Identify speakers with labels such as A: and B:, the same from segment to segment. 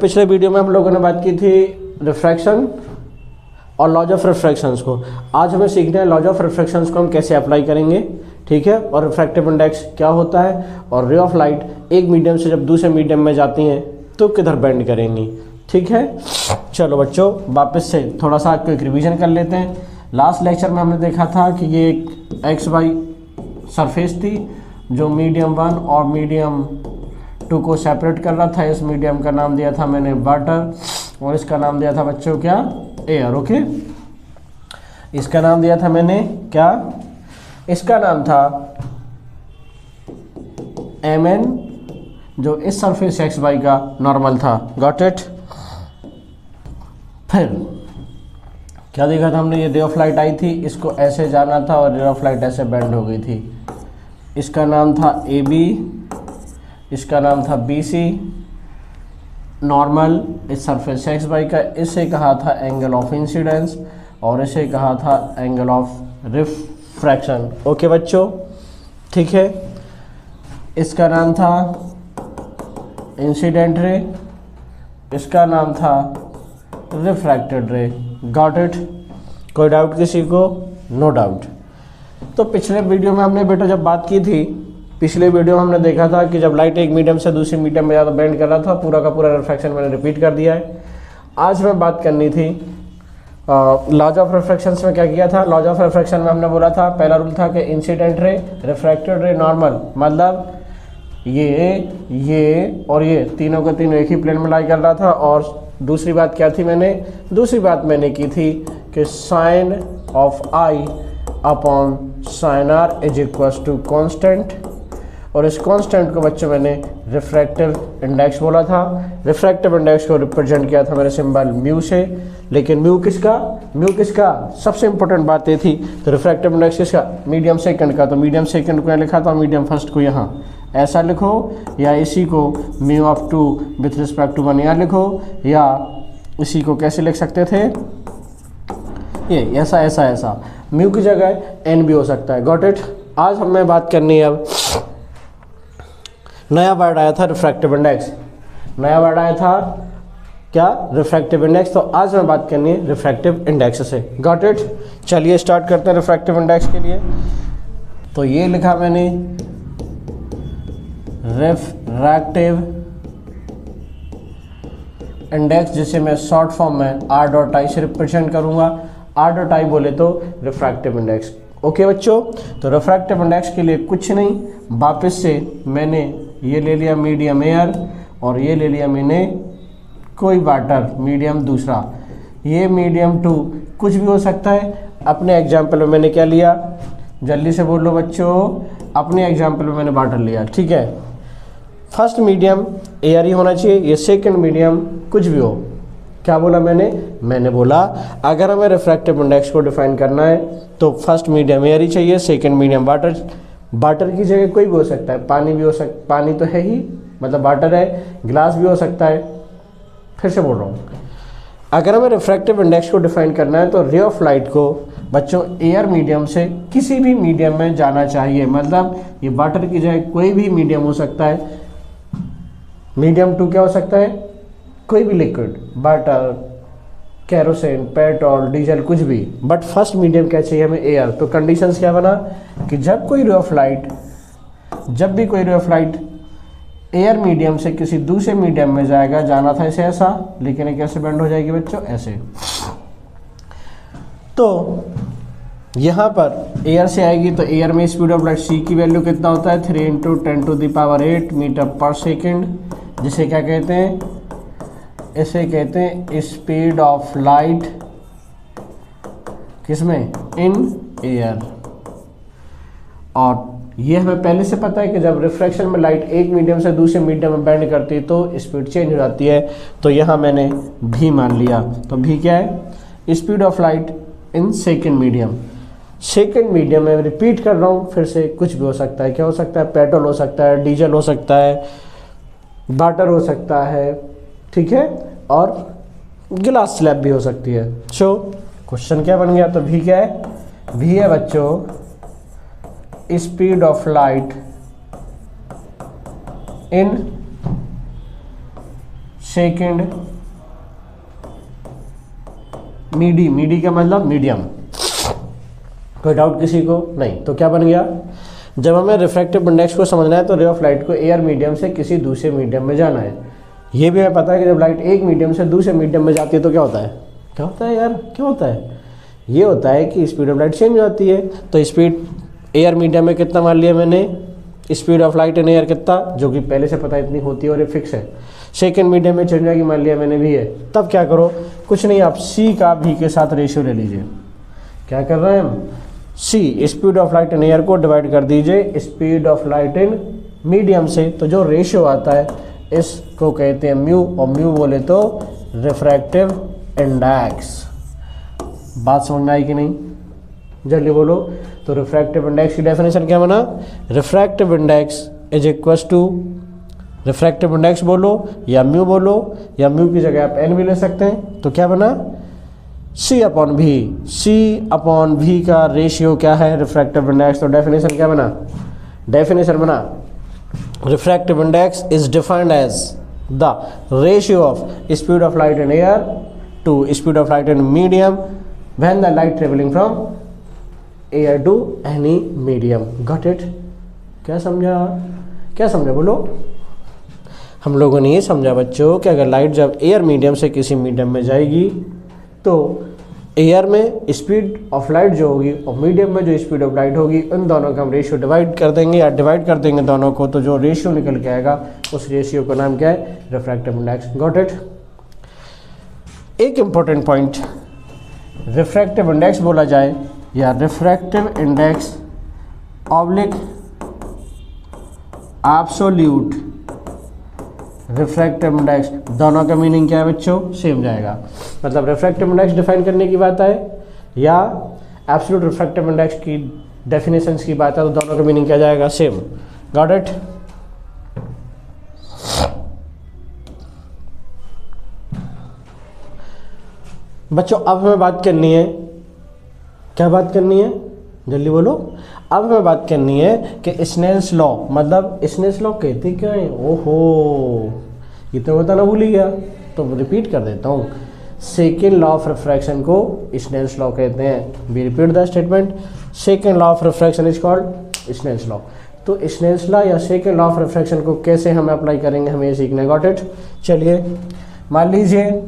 A: पिछले वीडियो में हम लोगों ने बात की थी रिफ्रैक्शन और लॉज ऑफ रिफ्रैक्शंस को। आज हमें सीखना है लॉज ऑफ रिफ्रैक्शंस को हम कैसे अप्लाई करेंगे, ठीक है, और रिफ्रैक्टिव इंडेक्स क्या होता है और रे ऑफ लाइट एक मीडियम से जब दूसरे मीडियम में जाती हैं तो किधर बेंड करेंगी, ठीक है। चलो बच्चों, वापस से थोड़ा सा आपको एक रिवीजन कर लेते हैं। लास्ट लेक्चर में हमने देखा था कि ये एक एक्स वाई सरफेस थी जो मीडियम 1 और मीडियम 2 को सेपरेट कर रहा था। इस मीडियम का नाम दिया था मैंने वाटर और इसका नाम दिया था बच्चों क्या, एयर। ओके, इसका नाम दिया था मैंने क्या, इसका नाम था Mn, जो इस सरफेस एक्स वाई का नॉर्मल था। Got it. फिर क्या देखा था हमने, ये रे ऑफ लाइट आई थी, इसको ऐसे जाना था और रे ऑफ लाइट ऐसे बेंड हो गई थी। इसका नाम था AB, इसका नाम था BC नॉर्मल इस सरफेस एक्स वाई का। इसे कहा था एंगल ऑफ इंसिडेंस और इसे कहा था एंगल ऑफ रिफ्रैक्शन। ओके बच्चों, ठीक है। इसका नाम था इंसिडेंट रे, इसका नाम था रिफ्रैक्टेड रे। Got it. कोई डाउट किसी को? No doubt. तो पिछले वीडियो में हमने बेटा जब बात की थी, पिछले वीडियो में हमने देखा था कि जब लाइट एक मीडियम से दूसरे मीडियम में ज़्यादा बेंड कर रहा था, पूरा का पूरा रिफ्रैक्शन मैंने रिपीट कर दिया है। आज हमें बात करनी थी लॉज ऑफ रिफ्रैक्शंस में क्या किया था। लॉज ऑफ रिफ्रैक्शन में हमने बोला था, पहला रूल था कि incident ray, refracted ray, normal, मतलब ये और ये तीनों का तीनों एक ही प्लेन में लाई कर रहा था। और दूसरी बात क्या थी, दूसरी बात मैंने की थी कि sine of I upon sine R is equals to constant, और इस कांस्टेंट को बच्चों मैंने रिफ्रैक्टिव इंडेक्स बोला था। रिफ्रैक्टिव इंडेक्स को रिप्रेजेंट किया था मेरे सिंबल म्यू से। लेकिन म्यू किसका सबसे इंपॉर्टेंट बात ये थी, तो रिफ्रैक्टिव इंडेक्स किसका, मीडियम सेकंड का। तो मीडियम सेकंड को यहाँ लिखा था, मीडियम फर्स्ट को यहाँ ऐसा लिखो, या इसी को mu of 2 with respect to 1 यहाँ लिखो, या इसी को कैसे लिख सकते थे, ये ऐसा म्यू की जगह एन भी हो सकता है। Got it. आज हमें बात करनी है, अब नया वर्ड आया था रिफ्रैक्टिव इंडेक्स। नया वर्ड आया था क्या, रिफ्रैक्टिव इंडेक्स। तो आज हमें बात करनी है रिफ्रैक्टिव इंडेक्स से। Got it. चलिए स्टार्ट करते हैं रिफ्रैक्टिव इंडेक्स के लिए। तो ये लिखा मैंने रिफ्रैक्टिव इंडेक्स, जिसे मैं शॉर्ट फॉर्म में R.I से रिप्रेजेंट करूंगा। R.I बोले तो रिफ्रैक्टिव इंडेक्स। ओके बच्चों, तो रिफ्रैक्टिव इंडेक्स के लिए कुछ नहीं, वापस से मैंने ये ले लिया मीडियम एयर और ये ले लिया मैंने कोई वाटर मीडियम दूसरा, ये मीडियम 2 कुछ भी हो सकता है। अपने एग्जाम्पल में मैंने क्या लिया, जल्दी से बोल लो बच्चों, अपने एग्जाम्पल में मैंने वाटर लिया, ठीक है। फर्स्ट मीडियम एयर ही होना चाहिए, ये सेकंड मीडियम कुछ भी हो। क्या बोला मैंने बोला अगर हमें रिफ्रैक्टिव इंडेक्स को डिफाइन करना है तो फर्स्ट मीडियम एयर ही चाहिए, सेकंड मीडियम वाटर। वाटर की जगह कोई भी हो सकता है, पानी भी हो सकता, पानी तो है ही, मतलब वाटर है, ग्लास भी हो सकता है। फिर से बोल रहा हूँ, अगर हमें रिफ्रैक्टिव इंडेक्स को डिफाइन करना है तो रे ऑफ लाइट को बच्चों एयर मीडियम से किसी भी मीडियम में जाना चाहिए। मतलब ये वाटर की जगह कोई भी मीडियम हो सकता है। मीडियम 2 क्या हो सकता है, कोई भी liquid, water, kerosene, petrol, diesel, कुछ भी। बट फर्स्ट मीडियम क्या चाहिए हमें, एयर। तो कंडीशंस क्या बना कि जब भी कोई ray of light air medium से किसी दूसरे मीडियम में जाएगा, जाना था इसे ऐसा, लेकिन ये कैसे बेंड हो जाएगी बच्चों, ऐसे। तो यहाँ पर एयर से आएगी तो एयर में स्पीड ऑफ लाइट c की वैल्यू कितना होता है, 3 × 10⁸ मीटर पर सेकेंड, जिसे क्या कहते हैं, इसे कहते हैं स्पीड ऑफ लाइट किसमें, इन एयर। और ये हमें पहले से पता है कि जब रिफ्रैक्शन में लाइट एक मीडियम से दूसरे मीडियम में बेंड करती है तो स्पीड चेंज हो जाती है। तो यहाँ मैंने भी मान लिया। तो भी क्या है, speed of light in second medium. Second medium में रिपीट कर रहा हूँ फिर से, कुछ भी हो सकता है। क्या हो सकता है, पेट्रोल हो सकता है, डीजल हो सकता है, वाटर हो सकता है, ठीक है, और गिलास स्लैब भी हो सकती है। सो क्वेश्चन क्या बन गया, तो भी क्या है, भी है बच्चों speed of light in second midi का मतलब मीडियम। कोई डाउट किसी को? नहीं। तो क्या बन गया, जब हमें रिफ्रैक्टिव इंडेक्स को समझना है तो रे ऑफ लाइट को एयर मीडियम से किसी दूसरे मीडियम में जाना है। ये भी हमें पता है कि जब लाइट एक मीडियम से दूसरे मीडियम में जाती है तो क्या होता है, क्या होता है यार, क्या होता है? ये होता है कि स्पीड ऑफ लाइट चेंज हो जाती है। तो स्पीड एयर मीडियम में कितना मान लिया मैंने, speed of light in air कितना, जो कि पहले से पता इतनी होती है और ये फिक्स है। सेकेंड मीडियम में चेंज होगी मान लिया मैंने भी है। तब क्या करो, कुछ नहीं, आप सी का भी के साथ रेशियो ले लीजिए। क्या कर रहे हैं हम, C speed of light in air को डिवाइड कर दीजिए speed of light in medium से, तो जो रेशियो आता है इसको कहते हैं म्यू, और म्यू बोले तो रिफ्रैक्टिव इंडेक्स। बात समझ में आई कि नहीं, जल्दी बोलो। तो रिफ्रैक्टिव इंडेक्स की डेफिनेशन क्या बना, refractive index is equals to, refractive index बोलो या म्यू बोलो, या म्यू की जगह आप एन भी ले सकते हैं। तो क्या बना, सी अपॉन भी, सी अपॉन भी का रेशियो क्या है, रिफ्रैक्टिव इंडेक्स। तो डेफिनेशन क्या बना, डेफिनेशन बना, refractive index is defined as the ratio of speed of light in air to speed of light in medium when the light travelling from air to any medium. Got it? क्या समझा, क्या समझा बोलो। हम लोगों ने ये समझा बच्चों कि अगर लाइट जब एयर मीडियम से किसी मीडियम में जाएगी तो एयर में स्पीड ऑफ लाइट जो होगी और मीडियम में जो स्पीड ऑफ लाइट होगी, उन दोनों का हम रेशियो डिवाइड कर देंगे या डिवाइड कर देंगे दोनों को, तो जो रेशियो निकल के आएगा उस रेशियो का नाम क्या है, रिफ्रैक्टिव इंडेक्स। Got it? एक इंपॉर्टेंट पॉइंट, रिफ्रैक्टिव इंडेक्स बोला जाए या refractive index oblique absolute refractive index, दोनों का मीनिंग क्या है बच्चों, सेम जाएगा। मतलब रिफ्रैक्टिव इंडेक्स डिफाइन करने की बात है या एब्सोल्यूट रिफ्रैक्टिव इंडेक्स की डेफिनेशंस की बात है, तो दोनों का मीनिंग क्या जाएगा, सेम। Got it? बच्चों अब हमें बात करनी है, क्या बात करनी है, जल्दी बोलो। अब हमें बात करनी है कि स्नेल्स लॉ, मतलब स्नेल्स लॉ कहते क्या है। ओहो, ये तो बताना भूल ही गया, तो रिपीट कर देता हूँ। सेकेंड लॉ ऑफ रिफ्रैक्शन को स्नेल्स लॉ कहते हैं। We repeat the statement, second law of refraction is called Snell's law. तो स्नेल्स लॉ या सेकेंड लॉ ऑफ रिफ्रैक्शन को कैसे हम अप्लाई करेंगे, हमें ये सीखना है। Got it? चलिए मान लीजिए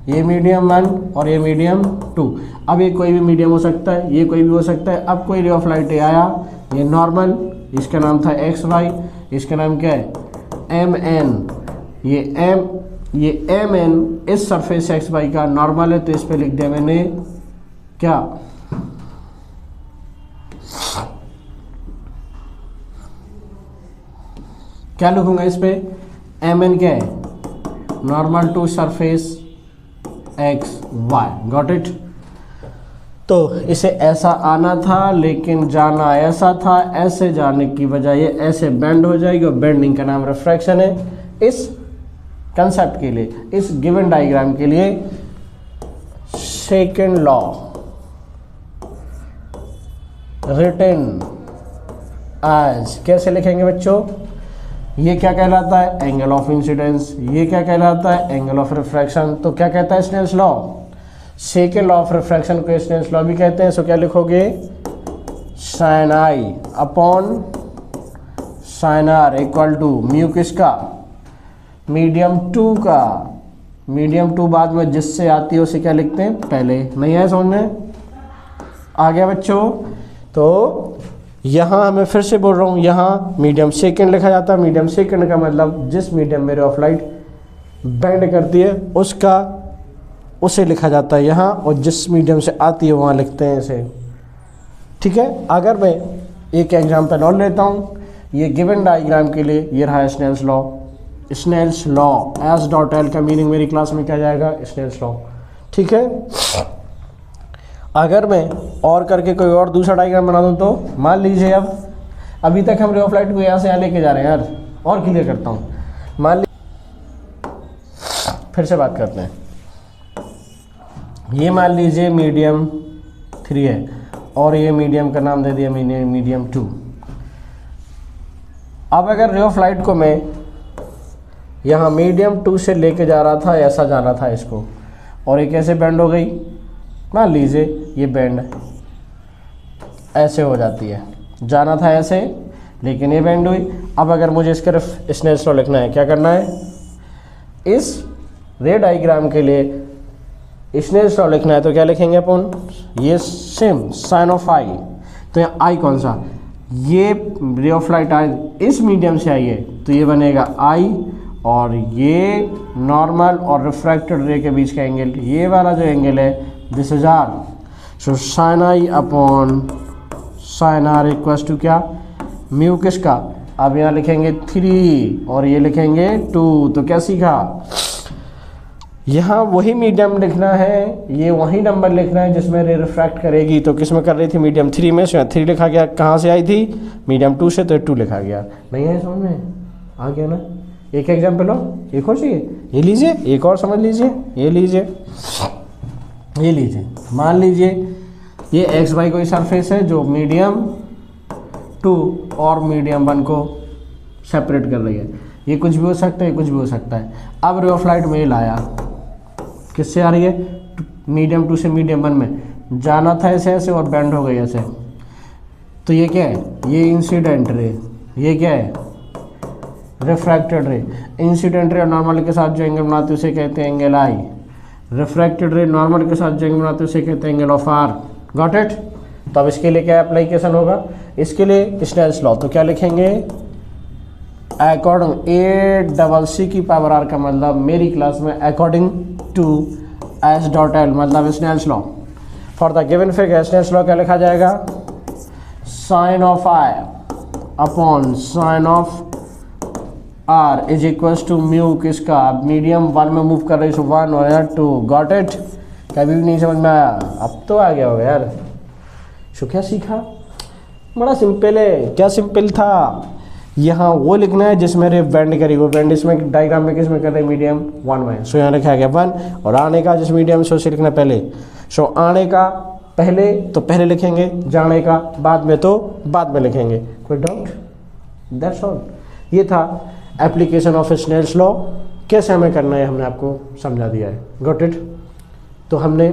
A: ये मीडियम 1 और ये मीडियम 2। अब ये कोई भी मीडियम हो सकता है, ये कोई भी हो सकता है। अब कोई रे ऑफ लाइट आया, ये नॉर्मल, इसका नाम था एक्स वाई, इसका नाम क्या है, एम एन। ये एम एन इस सरफेस एक्स वाई का नॉर्मल है, तो इस पे लिख दिया मैंने क्या, क्या लिखूंगा इस पे, एम एन क्या है, normal to surface X Y. Got it? तो इसे ऐसा आना था लेकिन जाना ऐसा था, ऐसे जाने की बजाय ये ऐसे बेंड हो जाएगी, और बेंडिंग का नाम रिफ्रैक्शन है। इस कंसेप्ट के लिए, इस गिवन डायग्राम के लिए सेकेंड लॉ रिटन एज, कैसे लिखेंगे बच्चों, ये क्या कहलाता है, एंगल ऑफ इंसिडेंस। ये क्या कहलाता है, एंगल ऑफ रिफ्रैक्शन। तो क्या कहता है Snell's law, second law of refraction को स्नेल्स लॉ भी कहते हैं। सो क्या लिखोगे, sine I upon sine R equal to mu किसका, मीडियम 2 का। मीडियम 2 बाद में जिससे आती है उसे क्या लिखते हैं पहले। नहीं है समझ में आ गया बच्चों? तो यहाँ हमें फिर से बोल रहा हूँ, यहाँ मीडियम सेकेंड लिखा जाता है। मीडियम सेकेंड का मतलब जिस मीडियम में रे ऑफ लाइट बेंड करती है उसका, उसे लिखा जाता है यहाँ, और जिस मीडियम से आती है वहाँ लिखते हैं इसे। ठीक है? अगर मैं एक एग्जाम्पल और लेता हूँ, ये गिवन डायग्राम के लिए ये रहा Snell's law. Snell's law S dot L का मीनिंग मेरी क्लास में क्या जाएगा, स्नेल्स लॉ। ठीक है? अगर मैं और करके कोई और दूसरा डायग्राम बना दूँ तो मान लीजिए, अब अभी तक हम रे ऑफ लाइट को यहाँ से यहाँ लेके जा रहे हैं यार, और क्लियर करता हूँ। मान लीजिए, फिर से बात करते हैं, ये मान लीजिए मीडियम 3 है और ये मीडियम का नाम दे दिया मीडियम 2। अब अगर रे ऑफ लाइट को मैं यहाँ मीडियम 2 से लेके जा रहा था, ऐसा जाना था इसको, और ये कैसे बेंड हो गई, मान लीजिए ये बेंड ऐसे हो जाती है, जाना था ऐसे लेकिन ये बेंड हुई। अब अगर मुझे इसके स्नेल्स लॉ लिखना है, क्या करना है, इस रे डायग्राम के लिए स्नेल्स लॉ लिखना है, तो क्या लिखेंगे अपन, ये सेम साइन ऑफ आई, तो यहाँ आई कौन सा, ये रे ऑफ लाइट आई इस मीडियम से आई है, तो ये बनेगा आई, और ये नॉर्मल और रिफ्रैक्टेड रे के बीच का एंगल, ये वाला जो एंगल है this is R. So sine I upon sine R equals to क्या, म्यू किसका, अब यहाँ लिखेंगे 3 और ये लिखेंगे 2, तो क्या सीखा, यहाँ वही मीडियम लिखना है, ये वही नंबर लिखना है जिसमें रे रिफ्रैक्ट करेगी। तो किस में कर रही थी, मीडियम 3 में, से 3 लिखा गया, कहाँ से आई थी, मीडियम 2 से, तो 2 लिखा गया। नहीं है समझ में आ गया ना। एक एग्जाम्पल हो, एक और चाहिए, ये लीजिए, एक और समझ लीजिए, ये लीजिए, ये लीजिए, मान लीजिए ये एक्स वाई कोई सरफेस है जो मीडियम 2 और मीडियम 1 को सेपरेट कर रही है, ये कुछ भी हो सकता है, ये कुछ भी हो सकता है। अब रे ऑफ लाइट में लाया, किससे आ रही है, मीडियम 2 से मीडियम 1 में, जाना था ऐसे ऐसे और बेंड हो गई ऐसे, तो ये क्या है, ये इंसिडेंट रे, ये क्या है, रिफ्रैक्टेड रे। इंसिडेंट रे नॉर्मल के साथ जो एंगल बनाते हैं उसे कहते हैं angle I, refracted ray normal के साथ जो एंगल बनाते हैं उसे कहते हैं angle of R. Got it. तो अब इसके लिए क्या एप्लीकेशन होगा, इसके लिए स्नेल्स लॉ, तो क्या लिखेंगे, अकॉर्डिंग ए डबल सी की पावर आर का मतलब मेरी क्लास में according to S dot L मतलब Snell's law. For the given figure Snell's law क्या लिखा जाएगा, sine of I upon sine of R is equals to mu किसका, अब मीडियम 1 में मूव कर रही, सो 1 और यार 2। Got it. कभी भी नहीं समझ में आया, अब तो आ गया होगा यार। सो क्या सीखा, बड़ा सिंपल है। क्या सिंपल था, यहाँ वो लिखना है जिसमें रे बेंड करी, वो बेंड इसमें डायग्राम में किस में कर रहे, मीडियम 1 में, सो यहाँ लिखा गया 1, और आने का जिस मीडियम से उसे लिखना पहले। सो आने का पहले तो पहले लिखेंगे, जाने का बाद में तो बाद में लिखेंगे। कोई डाउट, दैट्स ऑल। ये था एप्लीकेशन ऑफ स्नेल्स लॉ, कैसे हमें करना है हमने आपको समझा दिया है। Got it. तो हमने